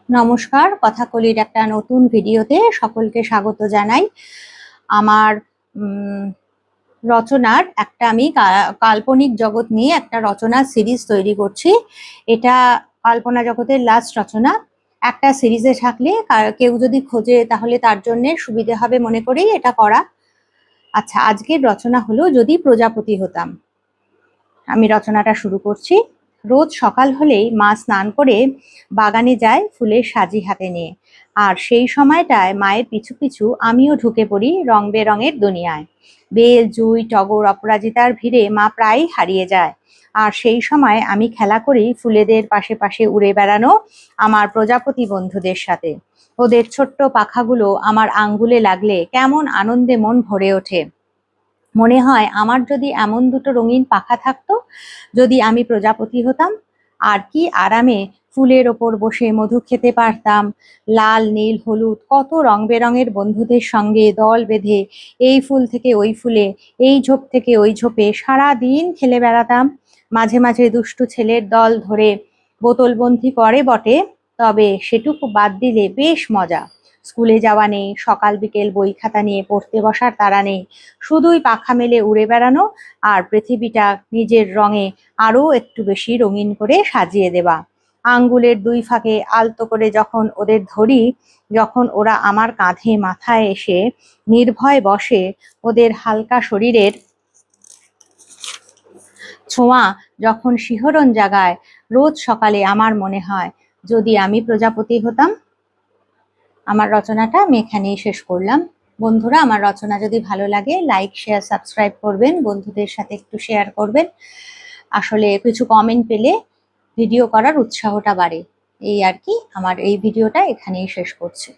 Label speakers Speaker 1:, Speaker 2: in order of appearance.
Speaker 1: নমস্কার, কথাকলির একটা নতুন ভিডিওতে সকলকে স্বাগত জানাই। আমার রচনার একটা আমি কাল্পনিক জগৎ নিয়ে একটা রচনার সিরিজ তৈরি করছি। এটা কল্পনা জগতের লাস্ট রচনা। একটা সিরিজে থাকলে কেউ যদি খোঁজে তাহলে তার জন্য সুবিধে হবে মনে করেই এটা করা। আচ্ছা, আজকের রচনা হলো যদি প্রজাপতি হতাম। আমি রচনাটা শুরু করছি। রোজ সকাল হলেই মা স্নান করে বাগানে যায় ফুলের সাজি হাতে নিয়ে, আর সেই সময়টায় মায়ের পিছু পিছু আমিও ঢুকে পড়ি রং বেরঙের দুনিয়ায়। বেল, জুঁই, টগর, অপরাজিতার ভিড়ে মা প্রায়ই হারিয়ে যায়, আর সেই সময় আমি খেলা করি ফুলেদের পাশে পাশে উড়ে বেড়ানো আমার প্রজাপতি বন্ধুদের সাথে। ওদের ছোট্ট পাখাগুলো আমার আঙ্গুলে লাগলে কেমন আনন্দে মন ভরে ওঠে। মনে হয় আমার যদি এমন দুটো রঙিন পাখা থাকতো, যদি আমি প্রজাপতি হতাম, আর কি আরামে ফুলের ওপর বসে মধু খেতে পারতাম। লাল, নীল, হলুদ কত রং বেরঙের বন্ধুদের সঙ্গে দল বেঁধে এই ফুল থেকে ওই ফুলে, এই ঝোপ থেকে ওই ঝোপে সারা দিন খেলে বেড়াতাম। মাঝে মাঝে দুষ্টু ছেলের দল ধরে বোতলবন্দি করে বটে, তবে সেটুকু বাদ দিলে বেশ মজা। স্কুলে যাওয়া নেই, সকাল বিকেল বই খাতা নিয়ে পড়তে বসার তাড়া নেই, শুধুই পাখা মেলে উড়ে বেড়ানো আর পৃথিবীটা নিজের রঙে আরো একটু বেশি রঙিন করে সাজিয়ে দেওয়া। আঙ্গুলের দুই ফাঁকে আলতো করে যখন ওদের ধরি, যখন ওরা আমার কাঁধে মাথায় এসে নির্ভয় বসে, ওদের হালকা শরীরের ছোঁয়া যখন শিহরণ জাগায়, রোজ সকালে আমার মনে হয় যদি আমি প্রজাপতি হতাম। আমার রচনাটা আমি এখানেই শেষ করলাম। বন্ধুরা, আমার রচনা যদি ভালো লাগে লাইক, শেয়ার, সাবস্ক্রাইব করবেন, বন্ধুদের সাথে একটু শেয়ার করবেন। আসলে কিছু কমেন্ট পেলে ভিডিও করার উৎসাহটা বাড়ে। এই আর কি, আমার এই ভিডিওটা এখানেই শেষ করছি।